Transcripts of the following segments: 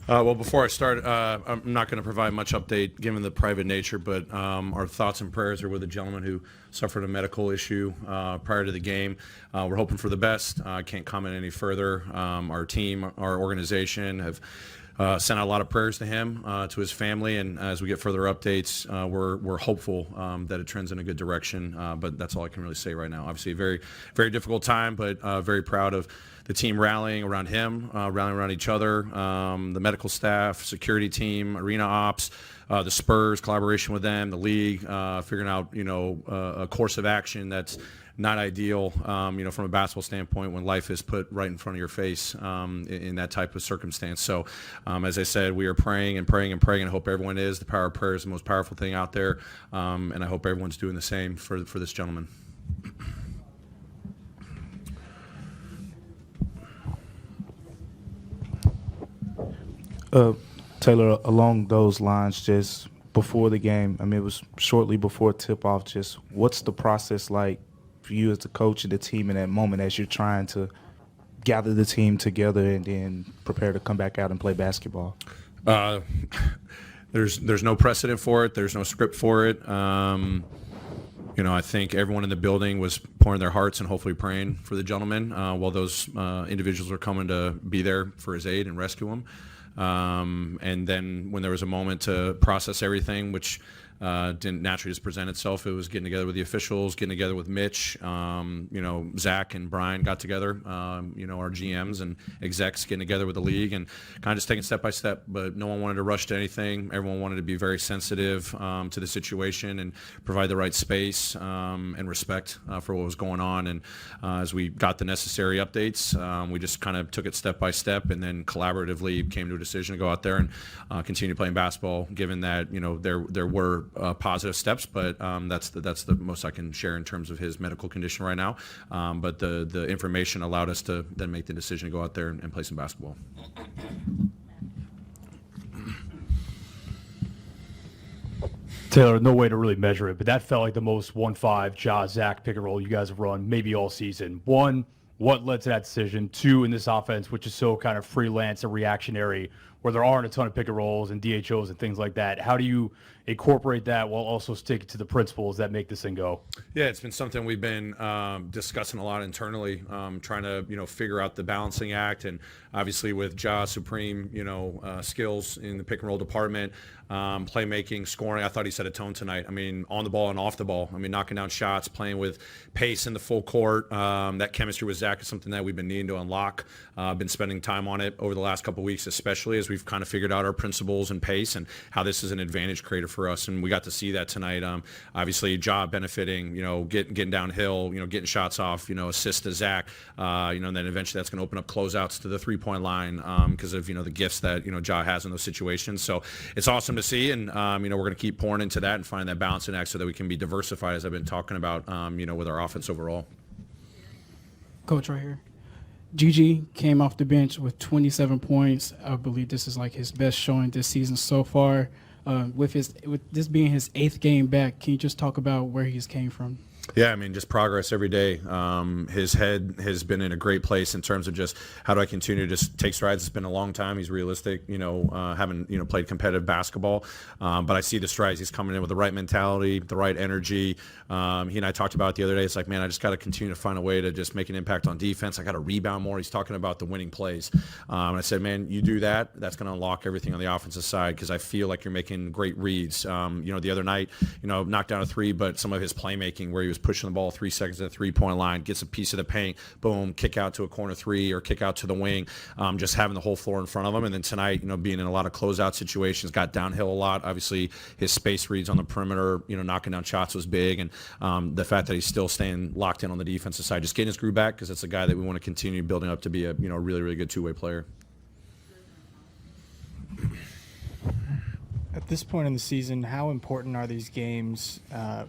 Well, before I start, I'm not going to provide much update given the private nature, but our thoughts and prayers are with a gentleman who suffered a medical issue prior to the game. We're hoping for the best. I can't comment any further. Our team, our organization have sent out a lot of prayers to him, to his family, and as we get further updates, we're hopeful that it trends in a good direction, but that's all I can really say right now. Obviously, a very, very difficult time, but very proud of the team rallying around him, rallying around each other, the medical staff, security team, arena ops, the Spurs, collaboration with them, the league, figuring out, a course of action that's not ideal, from a basketball standpoint when life is put right in front of your face in that type of circumstance. So, as I said, we are praying and praying and praying, and I hope everyone is. The power of prayer is the most powerful thing out there, and I hope everyone's doing the same for this gentleman. Taylor, along those lines, just before the game, it was shortly before tip-off, just what's the process like for you as the coach and the team in that moment as you're trying to gather the team together and then prepare to come back out and play basketball? There's no precedent for it. There's no script for it. I think everyone in the building was pouring their hearts and hopefully praying for the gentleman while those individuals were coming to be there for his aid and rescue him. And then when there was a moment to process everything, which didn't naturally just present itself, it was getting together with the officials, getting together with Mitch, Zach and Brian got together, our GMs and execs getting together with the league and kind of just taking step by step, but no one wanted to rush to anything. Everyone wanted to be very sensitive to the situation and provide the right space and respect for what was going on. And as we got the necessary updates, we just kind of took it step by step and then collaboratively came to a decision to go out there and continue playing basketball, given that, there were positive steps, but that's the most I can share in terms of his medical condition right now. But the information allowed us to then make the decision to go out there and play some basketball. Taylor, no way to really measure it, but that felt like the most 1-5 Ja-Zach pick and roll you guys have run maybe all season. One, what led to that decision? Two, in this offense, which is so kind of freelance and reactionary, where there aren't a ton of pick and rolls and DHOs and things like that. How do you incorporate that while also sticking to the principles that make this thing go? Yeah, it's been something we've been discussing a lot internally, trying to figure out the balancing act, and obviously with Ja's supreme skills in the pick and roll department, playmaking, scoring. I thought he set a tone tonight. On the ball and off the ball. Knocking down shots, playing with pace in the full court. That chemistry with Zach is something that we've been needing to unlock. Been spending time on it over the last couple of weeks, especially as we've kind of figured out our principles and pace and how this is an advantage creator for us. And we got to see that tonight. Obviously, Ja benefiting, getting downhill, getting shots off, assist to Zach, and then eventually that's going to open up closeouts to the three-point line because of the gifts that Ja has in those situations. So it's awesome to see, and we're going to keep pouring into that and find that balancing act so that we can be diversified, as I've been talking about, with our offense overall. Coach, right here. Gigi came off the bench with 27 points. I believe this is like his best showing this season so far. With this being his 8th game back, can you just talk about where he's came from? Yeah, just progress every day. His head has been in a great place in terms of just how do I continue to just take strides. It's been a long time. He's realistic, having played competitive basketball. But I see the strides. He's coming in with the right mentality, the right energy. He and I talked about it the other day. It's like, man, I just got to continue to find a way to just make an impact on defense. I got to rebound more. He's talking about the winning plays. And I said, man, you do that, that's going to unlock everything on the offensive side because I feel like you're making great reads. The other night, knocked down a three, but some of his playmaking where he was pushing the ball 3 seconds at the three-point line, gets a piece of the paint, boom, kick out to a corner three or kick out to the wing, just having the whole floor in front of him. And then tonight, being in a lot of closeout situations, got downhill a lot. Obviously, his space reads on the perimeter, knocking down shots was big. And the fact that he's still staying locked in on the defensive side, just getting his groove back because it's a guy that we want to continue building up to be a really, really good two-way player. At this point in the season, how important are these games,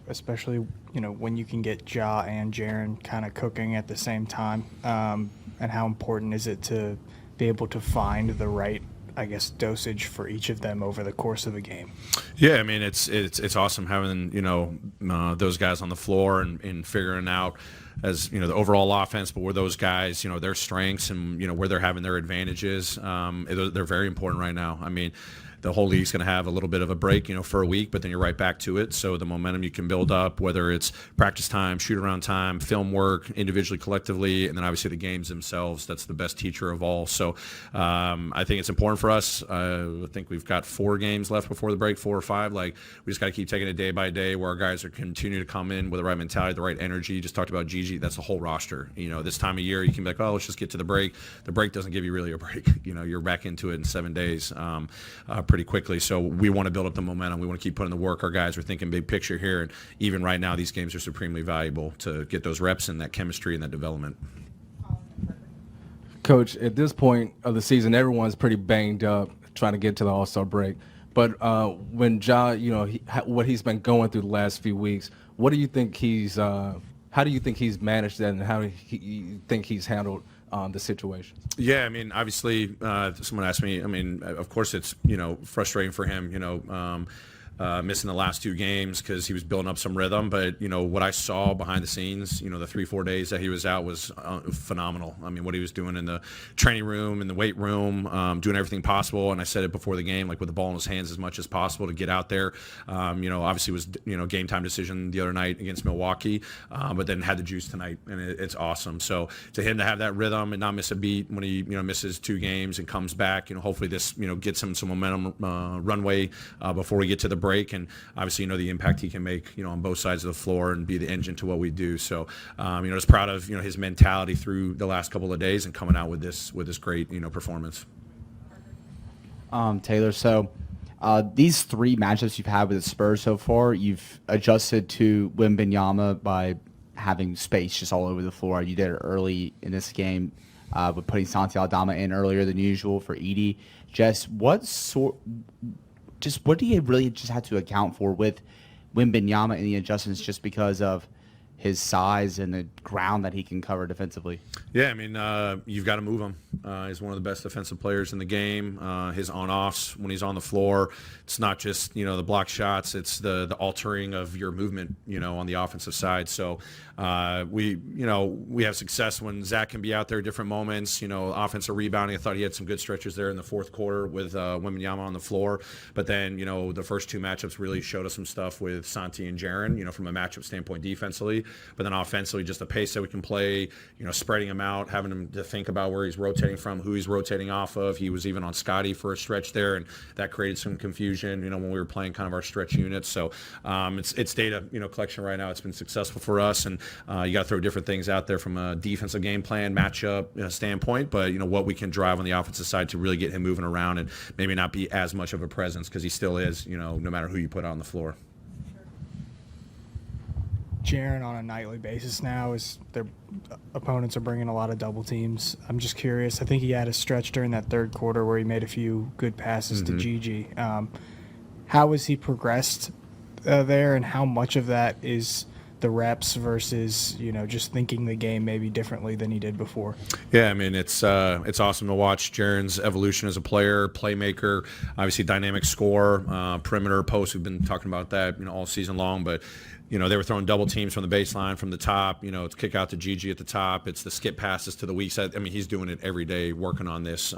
especially when you can get Ja and Jaren kind of cooking at the same time? And how important is it to be able to find the right, dosage for each of them over the course of a game? Yeah, it's awesome having those guys on the floor and figuring out as the overall offense, but where those guys, their strengths and where they're having their advantages, they're very important right now. I mean, the whole league's going to have a little bit of a break, for a week, but then you're right back to it. So the momentum you can build up, whether it's practice time, shoot around time, film work, individually, collectively, and then obviously the games themselves, that's the best teacher of all. So I think it's important for us. I think we've got 4 games left before the break, 4 or 5. Like, we just got to keep taking it day by day, where our guys are continuing to come in with the right mentality, the right energy. You just talked about Gigi. That's the whole roster. This time of year, you can be like, oh, let's just get to the break. The break doesn't give you really a break. You're back into it in 7 days. Pretty quickly. So we want to build up the momentum. We want to keep putting the work. Our guys are thinking big picture here. And even right now, these games are supremely valuable to get those reps and that chemistry and that development. Coach, at this point of the season, everyone's pretty banged up trying to get to the All-Star break. But when Ja, what he's been going through the last few weeks, what do you think how do you think he's managed that, and how do you think he's handled the situation? Yeah, I mean, obviously, someone asked me. I mean, of course, it's frustrating for him. Missing the last 2 games because he was building up some rhythm. But, what I saw behind the scenes, the 3-4 days that he was out was phenomenal. I mean, what he was doing in the training room, in the weight room, doing everything possible. And I said it before the game, like with the ball in his hands as much as possible to get out there. Obviously was, game time decision the other night against Milwaukee, but then had the juice tonight, and it's awesome. So to him to have that rhythm and not miss a beat when he, misses 2 games and comes back, hopefully this, gets him some momentum runway before we get to the break. And obviously, the impact he can make, on both sides of the floor and be the engine to what we do. So, just proud of, his mentality through the last couple of days and coming out with this great, performance. Taylor, so these 3 matchups you've had with the Spurs so far, you've adjusted to Wembanyama by having space just all over the floor. You did it early in this game with putting Santi Aldama in earlier than usual for Edie. What do you really just have to account for with Wembanyama and the adjustments, just because of his size and the ground that he can cover defensively? Yeah, I mean, you've got to move him. He's one of the best defensive players in the game. His on-offs when he's on the floor, it's not just, the block shots, it's the altering of your movement, on the offensive side. So we have success when Zach can be out there at different moments, offensive rebounding. I thought he had some good stretches there in the fourth quarter with Wembanyama on the floor. But then, the first 2 matchups really showed us some stuff with Santi and Jaren, from a matchup standpoint defensively. But then offensively, just the pace that we can play, spreading him out, having him to think about where he's rotating from, who he's rotating off of. He was even on Scotty for a stretch there, and that created some confusion, when we were playing kind of our stretch units. So it's data, collection right now. It's been successful for us, and you got to throw different things out there from a defensive game plan, matchup standpoint. But, what we can drive on the offensive side to really get him moving around and maybe not be as much of a presence, because he still is, no matter who you put on the floor. Jaren on a nightly basis now, is their opponents are bringing a lot of double teams. I'm just curious. I think he had a stretch during that third quarter where he made a few good passes to Gigi. How has he progressed there, and how much of that is the reps versus, just thinking the game maybe differently than he did before? Yeah, I mean, it's awesome to watch Jaren's evolution as a player, playmaker, obviously dynamic scorer, perimeter, post. We've been talking about that, all season long, but they were throwing double teams from the baseline, from the top. It's kick out to Gigi at the top. It's the skip passes to the weak side. I mean, he's doing it every day, working on this.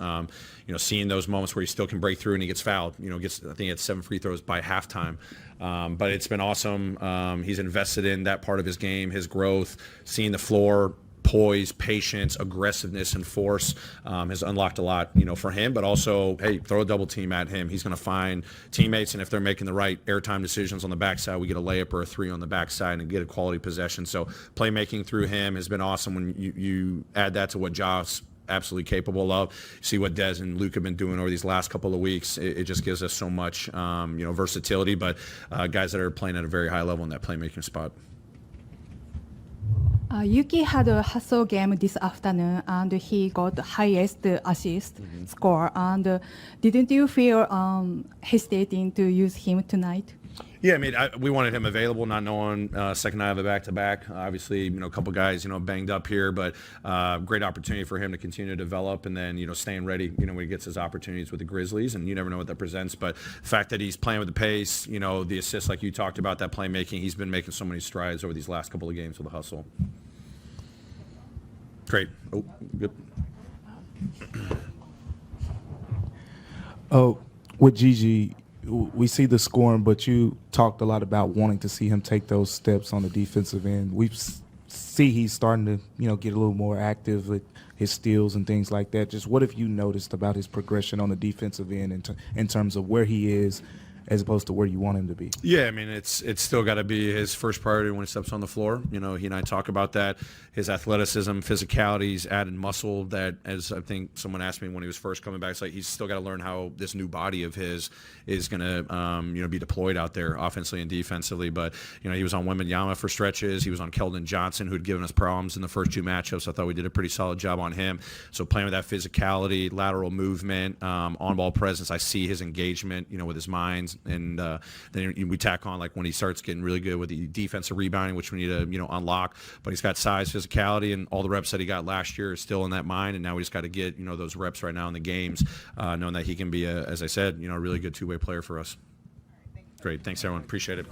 Seeing those moments where he still can break through and he gets fouled. I think he had 7 free throws by halftime. But it's been awesome. He's invested in that part of his game, his growth, seeing the floor, poise, patience, aggressiveness, and force has unlocked a lot, for him. But also, hey, throw a double team at him. He's going to find teammates, and if they're making the right airtime decisions on the backside, we get a layup or a 3 on the backside and get a quality possession. So playmaking through him has been awesome. When you add that to what Josh absolutely capable of, see what Dez and Luke have been doing over these last couple of weeks. It just gives us so much, versatility. But guys that are playing at a very high level in that playmaking spot. Yuki had a hustle game this afternoon, and he got the highest assist score. And didn't you feel hesitating to use him tonight? Yeah, I mean, we wanted him available, not knowing second night of a back-to-back. Obviously, a couple guys, banged up here, but great opportunity for him to continue to develop, and then, staying ready, when he gets his opportunities with the Grizzlies, and you never know what that presents. But the fact that he's playing with the pace, the assists like you talked about, that playmaking, he's been making so many strides over these last couple of games with the hustle. Great. Oh, good. Oh, with Gigi, we see the scoring, but you talked a lot about wanting to see him take those steps on the defensive end. We see he's starting to, get a little more active with his steals and things like that. Just what have you noticed about his progression on the defensive end in terms of where he is as opposed to where you want him to be? Yeah, I mean, it's still got to be his first priority when he steps on the floor. He and I talk about that. His athleticism, physicality, he's added muscle that, as I think someone asked me when he was first coming back, it's like he's still got to learn how this new body of his is going to, be deployed out there offensively and defensively. But, he was on Wembanyama for stretches. He was on Keldon Johnson, who had given us problems in the first two matchups. I thought we did a pretty solid job on him. So playing with that physicality, lateral movement, on-ball presence, I see his engagement, with his mind. And then we tack on like when he starts getting really good with the defensive rebounding, which we need to unlock. But he's got size, physicality, and all the reps that he got last year are still in that mind. And now we just got to get those reps right now in the games, knowing that he can be as I said, a really good two-way player for us. Great, thanks everyone, appreciate it.